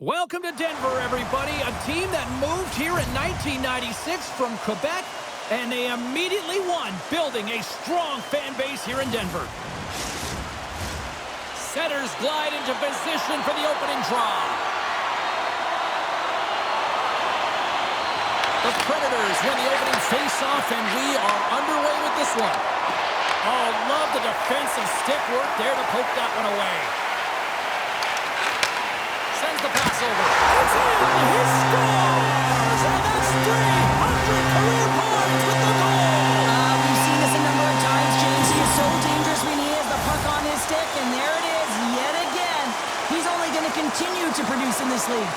Welcome to Denver, everybody. A team that moved here in 1996 from Quebec, and they immediately won, building a strong fan base here in Denver. Setters glide into position for the opening draw. The Predators win the opening face-off, and we are underway with this one. Oh, love the defensive stick work there to poke that one away. Sends the pass over. It's in! He scores! And that's 300 career points with the goal! We've seen this a number of times, James. He is so dangerous when he has the puck on his stick, and there it is, yet again. He's only going to continue to produce in this league.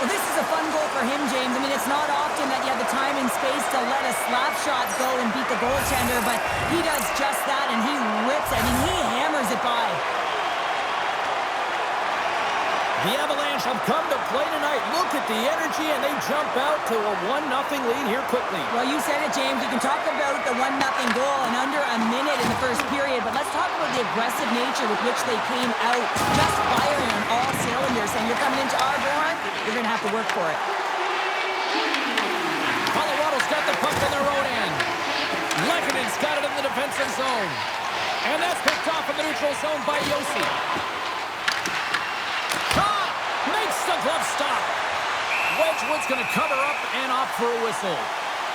Well, this is a fun goal for him, James. I mean, it's not often that you have the time and space to let a slap shot go and beat the goaltender, but he does just that, and he rips it. I mean, he hammers it by. The Avalanche have come to play tonight. Look at the energy, and they jump out to a 1-0 lead here quickly. Well, you said it, James. You can talk about the 1-0 goal in under a minute in the first period, but let's talk about the aggressive nature with which they came out, just firing on all cylinders, saying you're coming into our door, you're going to have to work for it. Colorado's got the puck on their own end. Lekkinen's got it in the defensive zone. And that's picked off in the neutral zone by Yossi. Makes the glove stop. Wedgwood's going to cover up and opt for a whistle.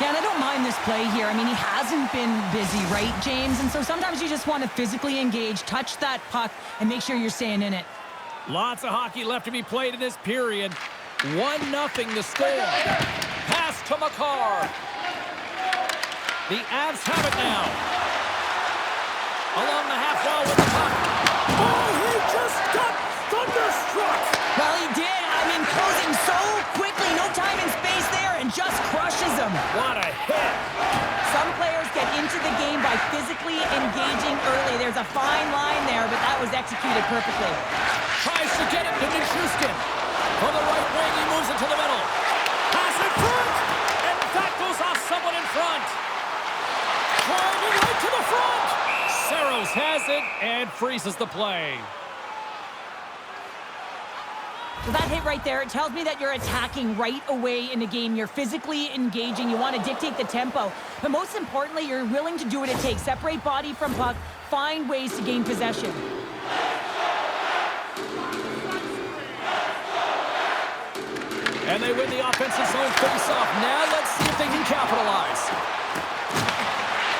Yeah, and I don't mind this play here. I mean, he hasn't been busy, right, James? And so sometimes you just want to physically engage, touch that puck, and make sure you're staying in it. Lots of hockey left to be played in this period. 1-0 to score. Pass to Makar. The Avs have it now. Along the half wall with the puck. Oh, he just got thunderstruck. Well, he did. I mean, closing so quickly, no time and space there, and just crushes him. What a hit. Some players get into the game by physically engaging early. There's a fine line there, but that was executed perfectly. Tries to get it to Nichushkin. For the right wing, he moves it to the middle. Pass in front. And that goes off someone in front. Driving right to the front. Saros has it and freezes the play. So that hit right there, it tells me that you're attacking right away in the game. You're physically engaging. You want to dictate the tempo. But most importantly, you're willing to do what it takes. Separate body from puck. Find ways to gain possession. And they win the offensive zone face-off. Now let's see if they can capitalize.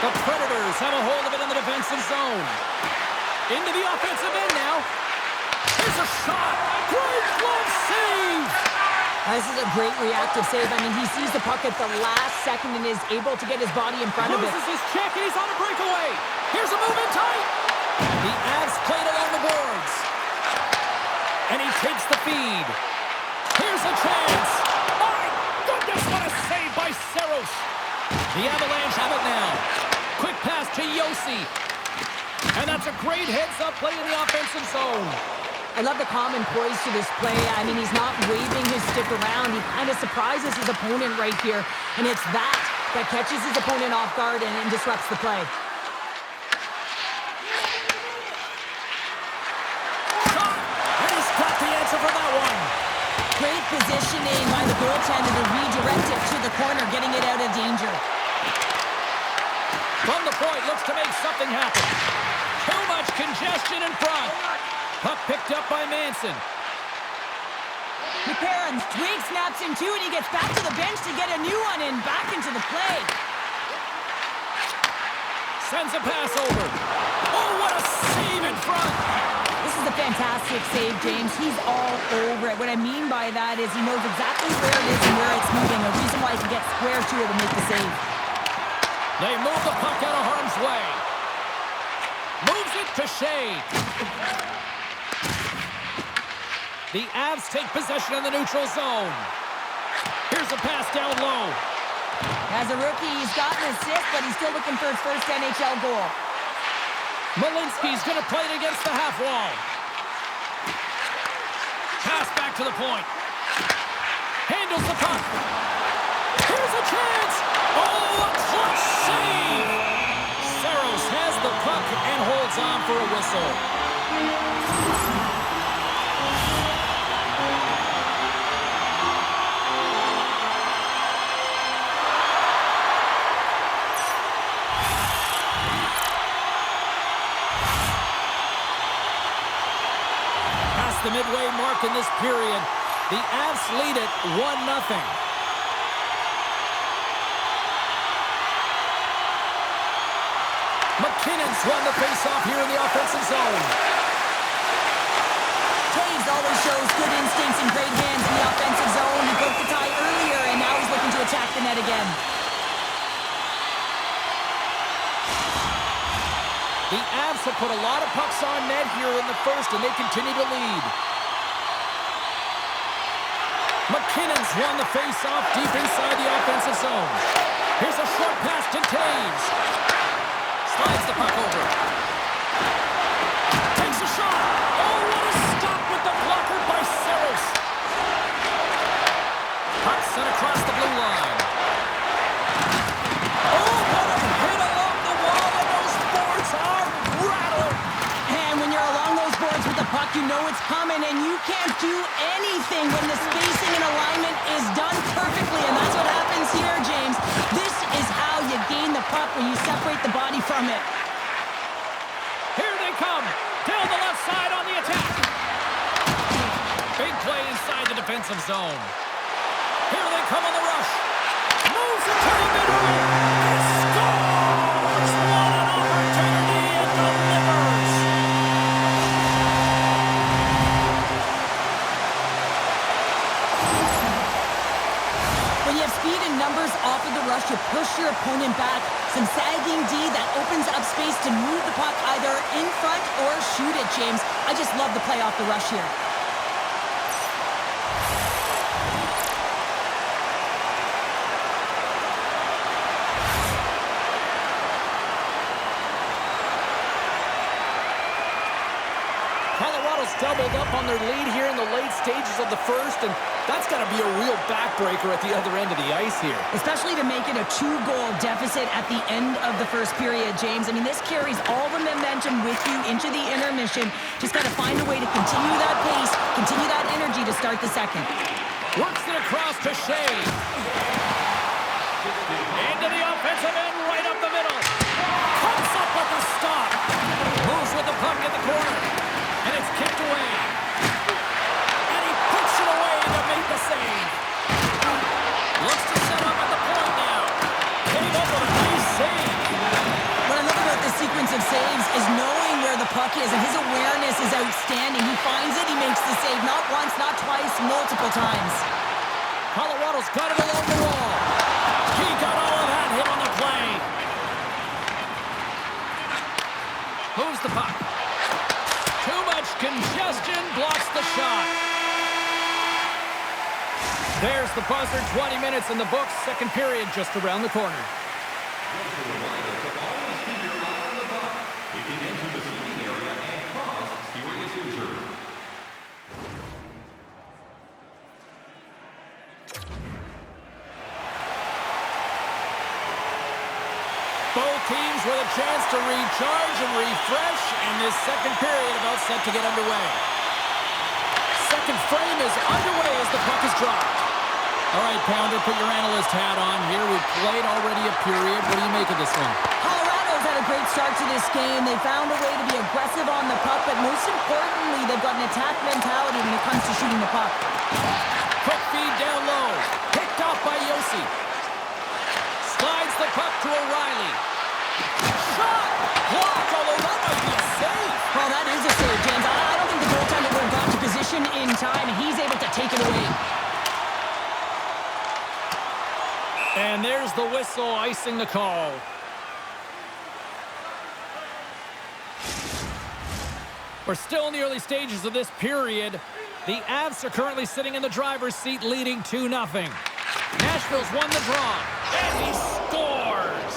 The Predators have a hold of it in the defensive zone. Into the offensive end now. Here's a shot. Great glove save. This is a great reactive save. I mean, he sees the puck at the last second and is able to get his body in front of it. Loses his check and he's on a breakaway. Here's a move in tight. The Avs played along the boards. And he takes the feed. Here's a chance. My goodness, what a save by Saros. The Avalanche have it now. Quick pass to Yossi. And that's a great heads-up play in the offensive zone. I love the calm and poise to this play. I mean, he's not waving his stick around. He kind of surprises his opponent right here. And it's that catches his opponent off guard and disrupts the play. Shot! And he's got the answer for that one. Great positioning by the goaltender to redirect it to the corner, getting it out of danger. From the point, looks to make something happen. Too much congestion in front. Puck picked up by Manson. McCarron, Twig snaps in two, and he gets back to the bench to get a new one in, back into the play. Sends a pass over. Oh, what a save in front. This is a fantastic save, James. He's all over it. What I mean by that is he knows exactly where it is and where it's moving, a reason why he can get square to it and make the save. They move the puck out of harm's way. Moves it to Shea. The Avs take possession in the neutral zone. Here's a pass down low. As a rookie, he's got an assist, but he's still looking for his first NHL goal. Malinsky's going to play it against the half wall. Pass back to the point. Handles the puck. Here's a chance. Oh, a clutch save. Saros has the puck and holds on for a whistle. the midway mark in this period. The Avs lead it 1-0. McKinnon's won the faceoff here in the offensive zone. Toews always shows good instincts and great hands in the offensive zone. He broke the tie earlier, and now he's looking to attack the net again. The Avs have put a lot of pucks on net here in the first, and they continue to lead. McKinnon's won the faceoff deep inside the offensive zone. Here's a short pass to Toews. Slides the puck over. Takes a shot. Oh, what a stop with the blocker by Saros. Puck sent across the blue line. Oh, what a hit along the wall, and those boards are rattling. And when you're along those boards with the puck, you know it's coming, and you can't do anything when the spacing and alignment is done perfectly, and that's what happens here, James. This is how you gain the puck, when you separate the body from it. Here they come. Down the left side on the attack. Big play inside the defensive zone. Here they come on the rush. Moves it to the middle. And scores! What an opportunity and delivers. When you have speed and numbers off of the rush, you push your opponent back. Some sagging D that opens up space to move the puck either in front or shoot it, James. I just love the play off the rush here. Colorado's doubled up on their lead here in the late stages of the first, and that's got to be a real backbreaker at the other end of the ice here. Especially to make it a 2-goal deficit at the end of the first period, James. I mean, this carries all the momentum with you into the intermission. Just got to find a way to continue that pace, continue that energy to start the second. Works it across to Shea. Into the offensive end, right up the middle. Comes up with a stop. Moves with the puck in the corner. And it's kicked away. And he puts it away to make the save. Looks to set up at the point now. Came up with a nice save. What I love about this sequence of saves is knowing where the puck is, and his awareness is outstanding. He finds it, he makes the save not once, not twice, multiple times. Colorado's got it along the wall. He got all of that hit on the play. Moves the puck. Too much congestion, blocks the shot. There's the buzzer, 20 minutes in the books, second period just around the corner. Both teams with a chance to recharge and refresh, and this second period about set to get underway. Second frame is underway as the puck is dropped. All right, Pounder, put your analyst hat on here. We've played already a period. What do you make of this one? Colorado's had a great start to this game. They found a way to be aggressive on the puck, but most importantly, they've got an attack mentality when it comes to shooting the puck. Quick feed down low. Picked off by Yossi. Slides the puck to O'Reilly. Shot! Blocked, although that might be a save. Well, that is a save, James. I don't think the goaltender would have got to position in time, and he's able to take it away. And there's the whistle icing the call. We're still in the early stages of this period. The Avs are currently sitting in the driver's seat, leading 2-0. Nashville's won the draw, and he scores!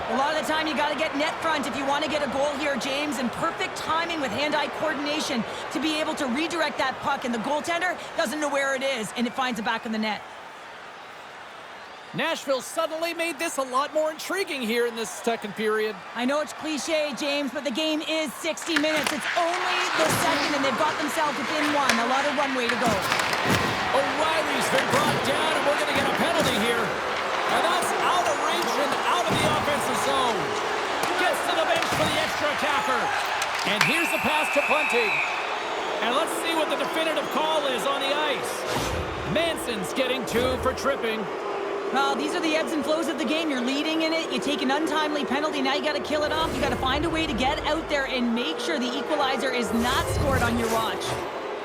A lot of the time, you got to get net front if you want to get a goal here, James, and perfect timing with hand-eye coordination to be able to redirect that puck, and the goaltender doesn't know where it is, and it finds it back in the net. Nashville suddenly made this a lot more intriguing here in this second period. I know it's cliche, James, but the game is 60 minutes. It's only the second, and they've got themselves within one. A lot of runway to go. O'Reilly's been brought down, and we're going to get a penalty here. And that's out of range to punting. And let's see what the definitive call is on the ice. Manson's getting 2 for tripping. Well, these are the ebbs and flows of the game. You're leading in it. You take an untimely penalty. Now you got to kill it off. You got to find a way to get out there and make sure the equalizer is not scored on your watch.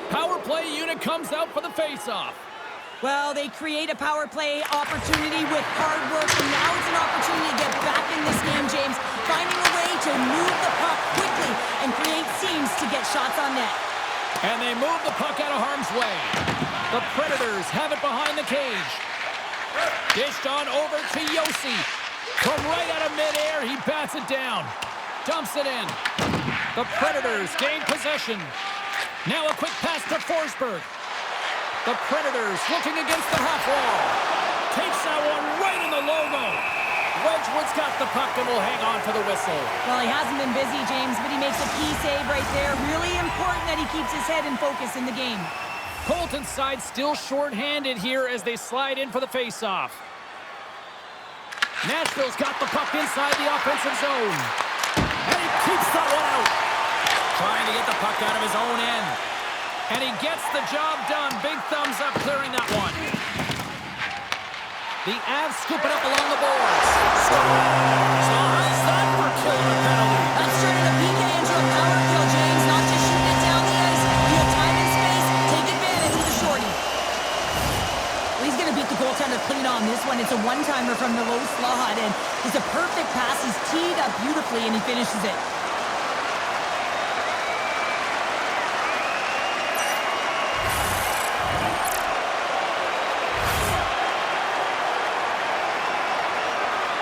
Power play unit comes out for the face-off. Well, they create a power play opportunity with hard work, and now it's an opportunity to get back in this game, James. Finding a way to move the puck quickly and create seams to get shots on net. And they move the puck out of harm's way. The Predators have it behind the cage. Dished on over to Yossi. From right out of midair, he bats it down. Dumps it in. The Predators gain possession. Now a quick pass to Forsberg. The Predators looking against the half wall. Takes that one right in the logo. Wedgwood's got the puck and will hang on for the whistle. Well, he hasn't been busy, James, but he makes a key save right there. Really important that he keeps his head in focus in the game. Colton's side still short-handed here as they slide in for the face-off. Nashville's got the puck inside the offensive zone. And he keeps that one out. Trying to get the puck out of his own end. And he gets the job done. Big thumbs up clearing that one. The Avs scoop it up along the boards. So how's that for killing a penalty? That's turning a PK into a power kill, James. Not just shooting it down the ice. You have time and space. Take advantage of the shorty. Well, he's going to beat the goaltender clean on this one. It's a one-timer from the low slot, and it's a perfect pass. He's teed up beautifully, and he finishes it.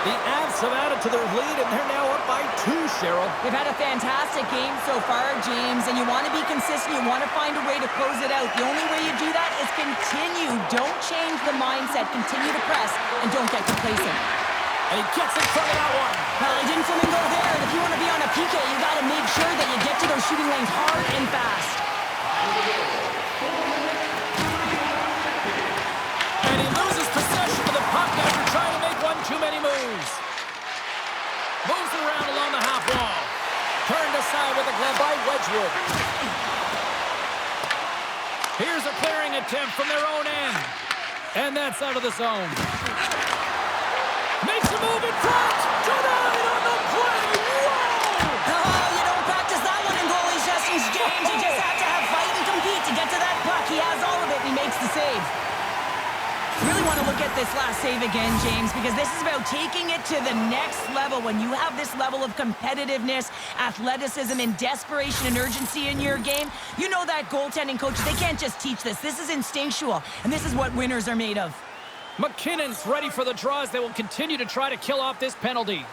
The Avs have added to their lead, and they're now up by 2, Cheryl. They've had a fantastic game so far, James, and you want to be consistent. You want to find a way to close it out. The only way you do that is continue. Don't change the mindset. Continue to press, and don't get complacent. And he gets in front of that one. Well, he didn't flamingo there, and if you want to be on a PK, you got to make sure that you get to those shooting lanes hard and fast. And he loses possession of the puck after trying to make one too many moves. Moves it around along the half wall. Turned aside with a glove by Wedgwood. Here's a clearing attempt from their own end. And that's out of the zone. Makes a move in front. Denied on the play. Whoa! Oh, you don't practice that one in goalie sessions, James. You just have to have fight and compete to get to that puck. He has all of it, and he makes the save. Really want to look at this last save again, James, because this is about taking it to the next level. When you have this level of competitiveness, athleticism, and desperation and urgency in your game, you know that goaltending coaches, they can't just teach this. This is instinctual, and this is what winners are made of. McKinnon's ready for the draws. They will continue to try to kill off this penalty.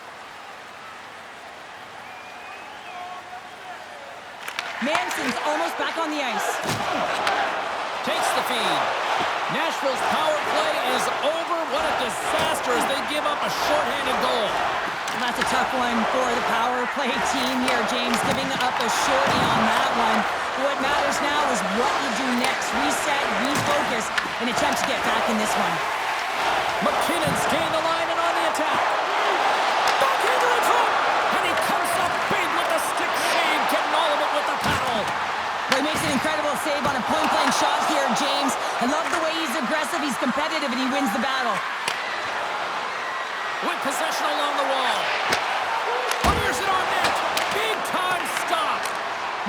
Manson's almost back on the ice. Takes the feed. Nashville's power play is over. What a disaster as they give up a shorthanded goal. And that's a tough one for the power play team here, James, giving up a shorty on that one. What matters now is what you do next. Reset, refocus, and attempt to get back in this one. McKinnon's gained the line and on the attack. Backhander in front, and he comes up big with the stick save, getting all of it with the paddle. Well, he makes an incredible save on a point-blank shot here, James. I love the way he's aggressive, he's competitive, and he wins the battle. With possession along the wall. Fires it on net. Big time stop.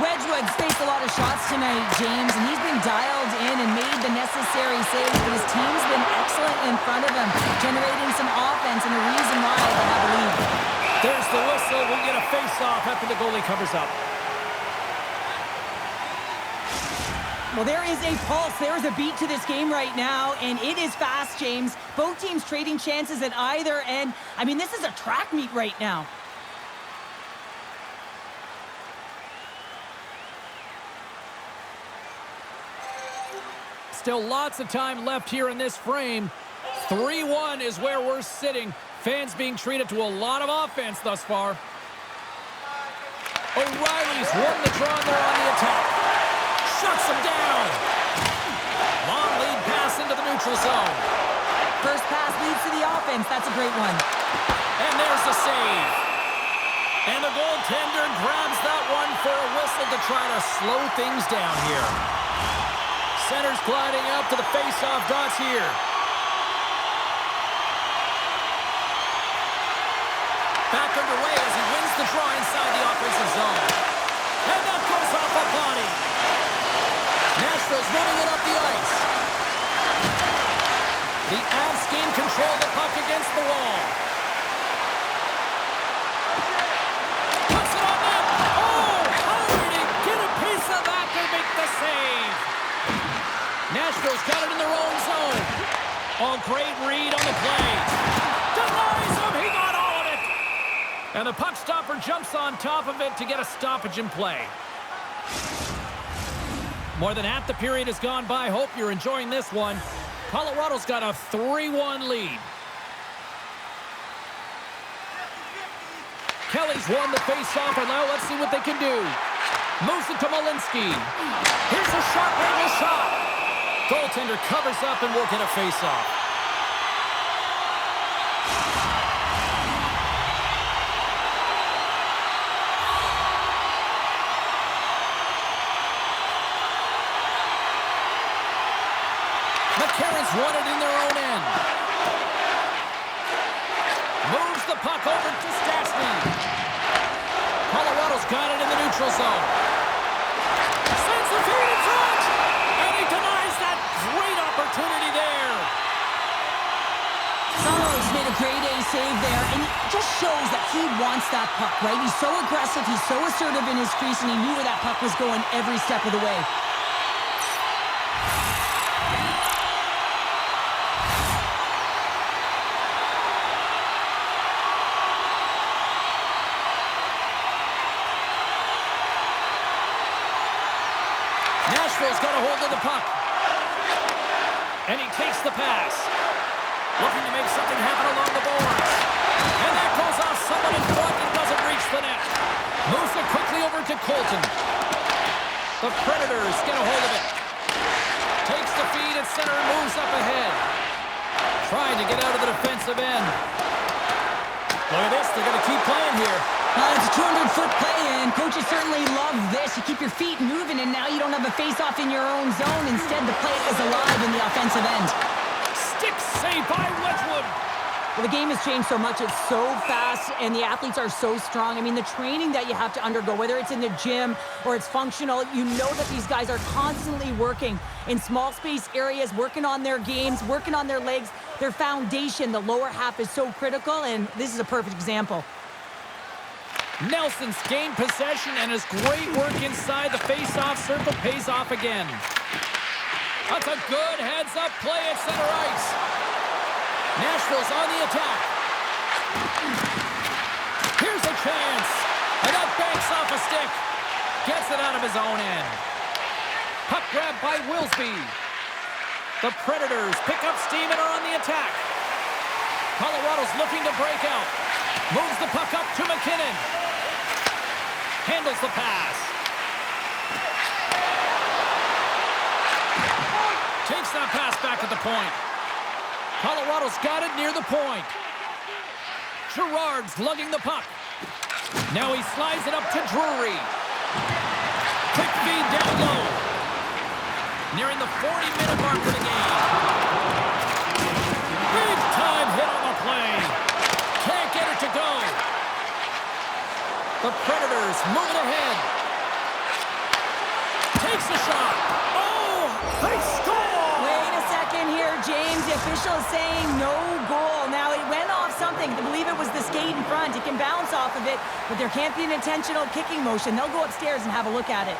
Wedgwood's faced a lot of shots tonight, James, and he's been dialed in and made the necessary saves, but his team's been excellent in front of him, generating some offense and a reason why they have a lead. There's the whistle. We'll get a face-off after the goalie covers up. Well, there is a pulse. There is a beat to this game right now, and it is fast, James. Both teams trading chances at either end. I mean, this is a track meet right now. Still lots of time left here in this frame. 3-1 is where we're sitting. Fans being treated to a lot of offense thus far. O'Reilly's won the draw and they're on the attack. Shuts him down. Long lead pass into the neutral zone. First pass leads to the offense. That's a great one. And there's the save. And the goaltender grabs that one for a whistle to try to slow things down here. Center's gliding up to the face-off dots here. Back underway as he wins the draw inside the offensive zone. And that goes off a body. Nashville's moving it up the ice. The Avs gain control of the puck against the wall. Puts it on net. Oh, how did he get a piece of that to make the save? Nashville's got it in their own zone. Oh, great read on the play. Denies him. He got all of it. And the puck stopper jumps on top of it to get a stoppage in play. More than half the period has gone by. Hope you're enjoying this one. Colorado's got a 3-1 lead. Kelly's won the face-off, and now let's see what they can do. Moves it to Malinsky. Here's a sharp-angle shot. Goaltender covers up and will get a face-off. McCarron's won it in their own end. Moves the puck over to Stastny. Colorado's got it in the neutral zone. Sends the feed in front. And he denies that great opportunity there. Saros made a grade A save there, and it just shows that he wants that puck, right? He's so aggressive, he's so assertive in his crease, and he knew where that puck was going every step of the way. Nashville's got a hold of the puck. And he takes the pass. Looking to make something happen along the boards. And that goes off someone in front and doesn't reach the net. Moves it quickly over to Colton. The Predators get a hold of it. Takes the feed at center and moves up ahead. Trying to get out of the defensive end. Look at this, they're going to keep playing here. It's a 200-foot play, and coaches certainly love this. You keep your feet moving, and now you don't have a face-off in your own zone. Instead, the play is alive in the offensive end. Stick save by Wedgwood. Well, the game has changed so much. It's so fast, and the athletes are so strong. I mean, the training that you have to undergo, whether it's in the gym or it's functional, you know that these guys are constantly working in small space areas, working on their games, working on their legs, their foundation. The lower half is so critical, and this is a perfect example. Nelson's gained possession, and his great work inside the face-off circle pays off again. That's a good heads-up play at center ice. Nashville's on the attack. Here's a chance. And that banks off a stick. Gets it out of his own end. Puck grab by Wilsby. The Predators pick up steam and are on the attack. Colorado's looking to break out. Moves the puck up to McKinnon. Handles the pass. Takes that pass back at the point. Colorado's got it near the point. Girard's lugging the puck. Now he slides it up to Drury. Quick feed down low. Nearing the 40-minute mark of the game. Big time hit on the play. Can't get it to go. The Predators move it ahead. Takes the shot. Oh, they score! Wait a second here, James. The official is saying no goal. Now, it went off something. I believe it was the skate in front. It can bounce off of it, but there can't be an intentional kicking motion. They'll go upstairs and have a look at it.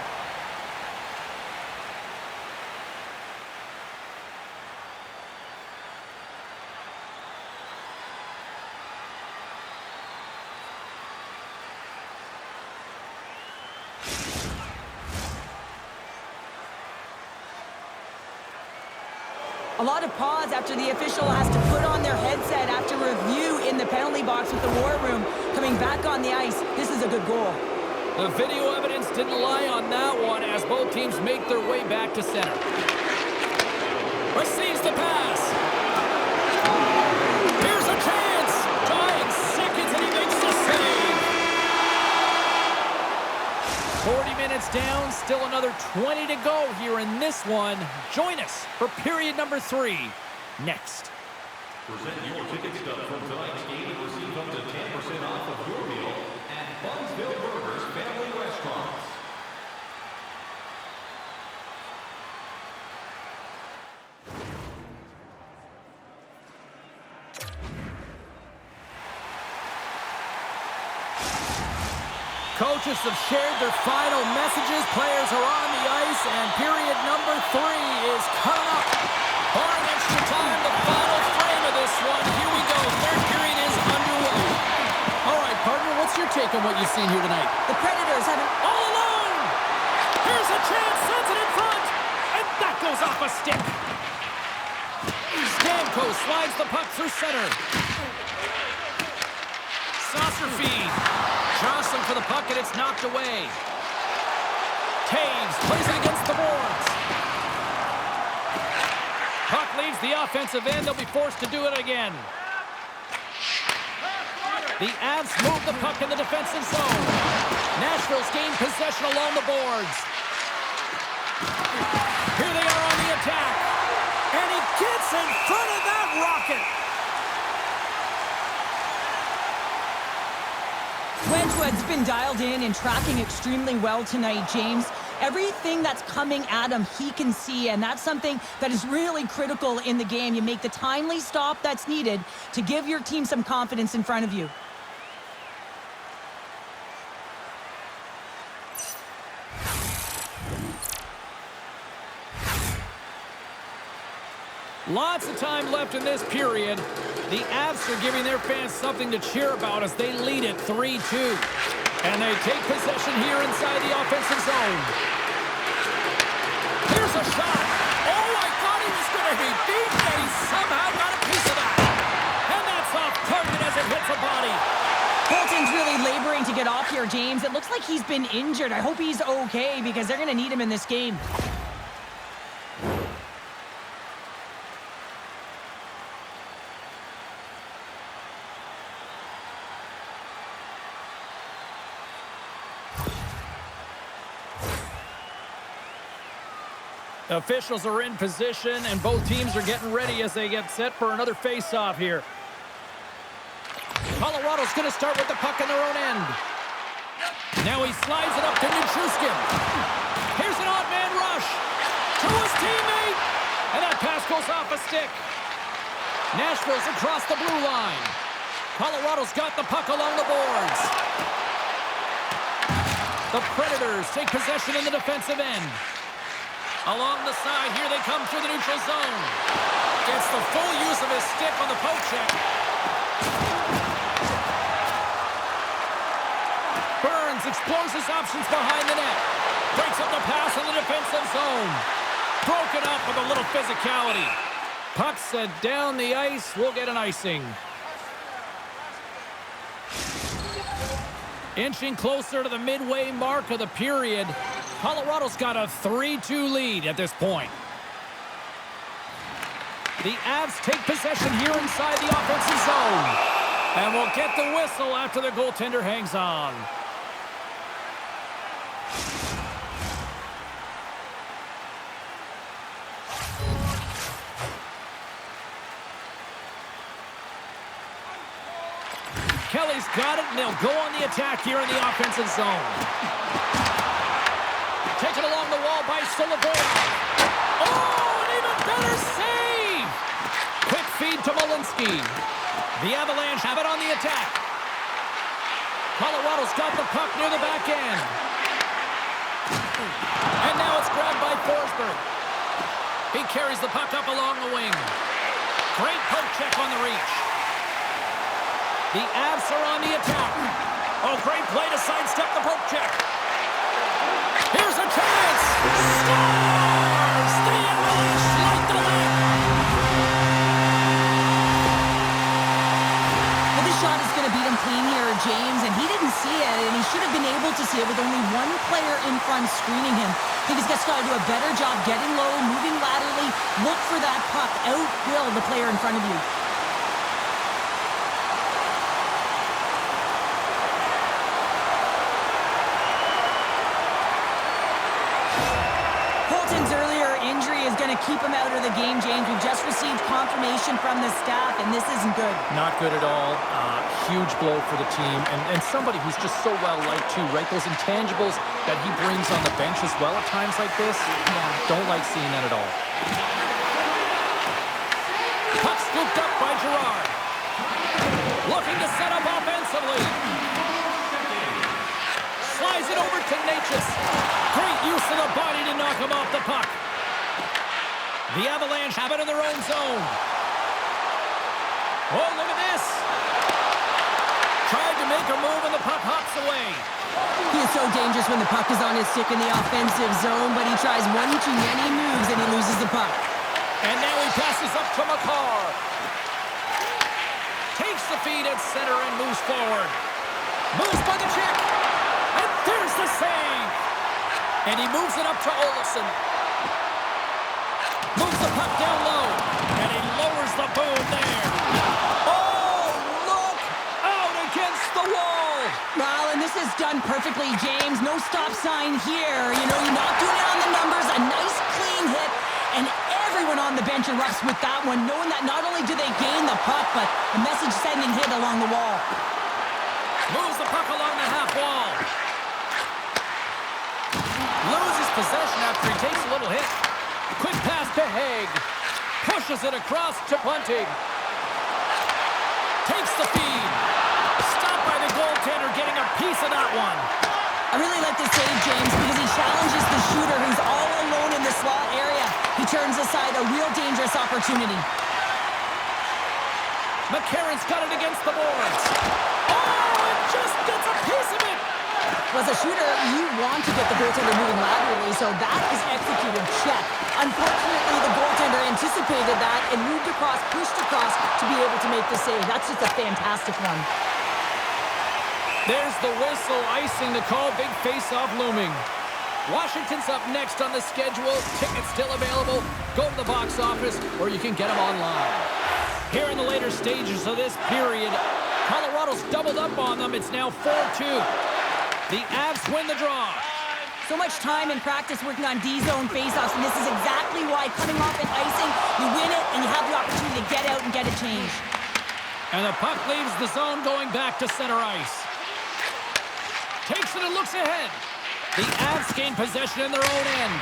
A lot of pause after the official has to put on their headset after review in the penalty box with the war room. Coming back on the ice, this is a good goal. The video evidence didn't lie on that one as both teams make their way back to center. Receives the pass. Here's a chance. Dying seconds and he makes the save. It's down, still another 20 to go here in this one. Join us for period number 3 next. Present your ticket stub from tonight's game and receive up to 10% off of your meal at Bunsville Burgers Family Restaurants. Coaches have shared their final messages. Players are on the ice, and period number 3 is coming up. Barring extra time, the final frame of this one. Here we go. Third period is underway. All right, partner, what's your take on what you've seen here tonight? The Predators have an All alone! Here's a chance, sends it in front, and that goes off a stick. Stamkos slides the puck through center. Saucer feed. Jostling for the puck, and it's knocked away. Taves plays it against the boards. Puck leaves the offensive end. They'll be forced to do it again. The Avs move the puck in the defensive zone. Nashville's gained possession along the boards. Here they are on the attack. And he gets in front of that rocket. Wedgwood's been dialed in and tracking extremely well tonight, James. Everything that's coming at him, he can see, and that's something that is really critical in the game. You make the timely stop that's needed to give your team some confidence in front of you. Lots of time left in this period. The Avs are giving their fans something to cheer about as they lead it 3-2. And they take possession here inside the offensive zone. Here's a shot. Oh, I thought he was going to be beaten, and he somehow got a piece of that. And that's off target as it hits a body. Bolton's really laboring to get off here, James. It looks like he's been injured. I hope he's okay because they're going to need him in this game. Officials are in position, and both teams are getting ready as they get set for another face-off here. Colorado's going to start with the puck in their own end. Now he slides it up to Nichushkin. Here's an odd man rush to his teammate, and that pass goes off a stick. Nashville's across the blue line. Colorado's got the puck along the boards. The Predators take possession in the defensive end. Along the side, here they come through the neutral zone. Gets the full use of his stick on the poke check. Burns explores his options behind the net. Breaks up the pass in the defensive zone. Broken up with a little physicality. Puck set down the ice. We'll get an icing. Inching closer to the midway mark of the period. Colorado's got a 3-2 lead at this point. The Avs take possession here inside the offensive zone. And we'll get the whistle after the goaltender hangs on. Kelly's got it, and they'll go on the attack here in the offensive zone. Taken along the wall by Solivola. Oh, an even better save! Quick feed to Malinsky. The Avalanche have it on the attack. Colorado's got the puck near the back end. And now it's grabbed by Forsberg. He carries the puck up along the wing. Great poke check on the reach. The Avs are on the attack. Oh, great play to sidestep the poke check. Here's a chance! Scores! The Avalanche light the lead! Well, this shot is going to beat him clean here, James, and he didn't see it, and he should have been able to see it with only one player in front screening him. I think he's got to do a better job getting low, moving laterally, look for that puck, outwill the player in front of you. keep him out of the game, James. We've just received confirmation from the staff, and this isn't good. Not good at all. Huge blow for the team. And somebody who's just so well-liked, too, right? Those intangibles that he brings on the bench as well at times like this. Yeah. Don't like seeing that at all. Puck scooped up by Gerard. Looking to set up offensively. Slides it over to Natchez. Great use of the body to knock him off the puck. The Avalanche have it in their own zone. Oh, look at this. Tried to make a move and the puck hops away. He is so dangerous when the puck is on his stick in the offensive zone, but he tries one too many moves and he loses the puck. And now he passes up to McCarr. Takes the feed at center and moves forward. Moves by the check. And there's the save. And he moves it up to Olofsson. Moves the puck down low. And he lowers the boom there. Oh, look out against the wall. Well, and this is done perfectly, James. No stop sign here. You know, you're not doing it on the numbers. A nice, clean hit. And everyone on the bench erupts with that one, knowing that not only do they gain the puck, but a message-sending hit along the wall. Moves the puck along the half wall. Loses possession after he takes a little hit. Quick pass to Haig. Pushes it across to Bunting. Takes the feed. Stopped by the goaltender, getting a piece of that one. I really like this save, James, because he challenges the shooter who's all alone in the slot area. He turns aside a real dangerous opportunity. McCarron's got it against the boards. Oh, it just gets a piece of it. Well, as a shooter, you want to get the goaltender moving laterally, so that is executed check. Unfortunately, the goaltender anticipated that and moved across, pushed across to be able to make the save. That's just a fantastic one. There's the whistle, icing the call, big face-off looming. Washington's up next on the schedule. Tickets still available. Go to the box office, or you can get them online. Here in the later stages of this period, Colorado's doubled up on them. It's now 4-2. The Avs win the draw. So much time in practice working on D-zone faceoffs, and this is exactly why cutting off and icing, you win it, and you have the opportunity to get out and get a change. And the puck leaves the zone going back to center ice. Takes it and looks ahead. The Avs gain possession in their own end.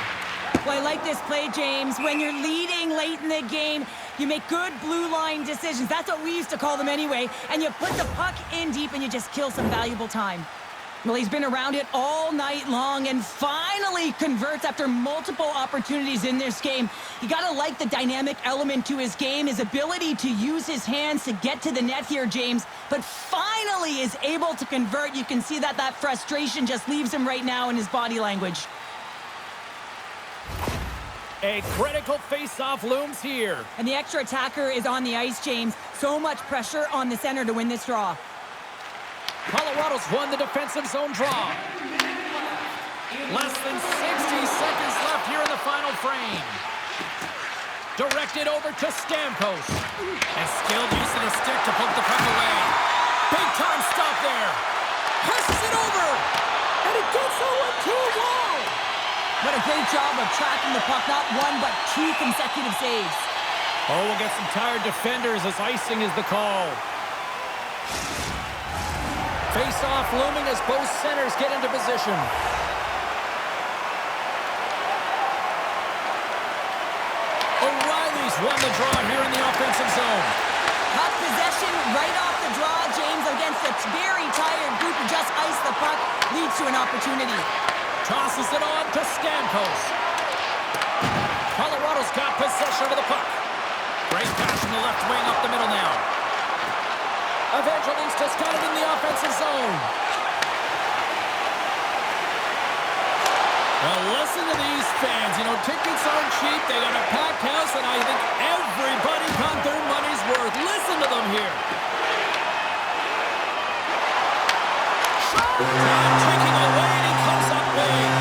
Well, I like this play, James. When you're leading late in the game, you make good blue line decisions. That's what we used to call them anyway. And you put the puck in deep and you just kill some valuable time. Well, he's been around it all night long and finally converts after multiple opportunities in this game. You got to like the dynamic element to his game, his ability to use his hands to get to the net here, James, but finally is able to convert. You can see that frustration just leaves him right now in his body language. A critical face-off looms here. And the extra attacker is on the ice, James. So much pressure on the center to win this draw. Colorado's won the defensive zone draw. Less than 60 seconds left here in the final frame. Directed over to Stamkos. And skilled use of the stick to poke the puck away. Big time stop there. Passes it over. And it gets over to a wall. What a great job of tracking the puck. Not one, but two consecutive saves. Oh, we'll get some tired defenders as icing is the call. Face-off looming as both centers get into position. O'Reilly's won the draw here in the offensive zone. Puck possession right off the draw, James, against a very tired group who just iced the puck, leads to an opportunity. Tosses it on to Stamkos. Colorado's got possession of the puck. Great pass from the left wing up the middle now. Evangelista's got it in the offensive zone. Well, listen to these fans. You know, tickets aren't cheap. They got a packed house, and I think everybody got their money's worth. Listen to them here. And taking away, and he comes up big.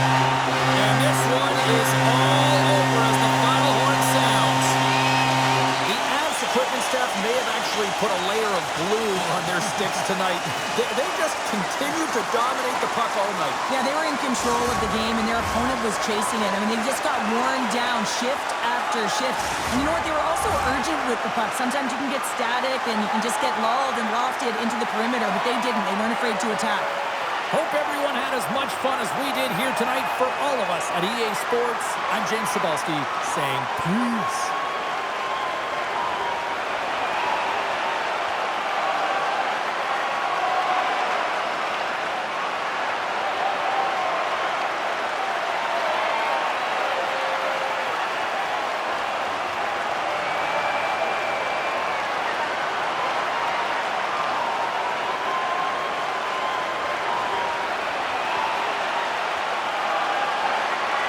And this one is all over as the final horn sounds. The Avs equipment staff may have actually put a layer of glued on their sticks tonight. They just continued to dominate the puck all night. Yeah, they were in control of the game, and their opponent was chasing it. I mean, they just got worn down shift after shift. And you know what? They were also urgent with the puck. Sometimes you can get static, and you can just get lulled and lofted into the perimeter, but they didn't. They weren't afraid to attack. Hope everyone had as much fun as we did here tonight. For all of us at EA Sports, I'm James Cebulski saying peace.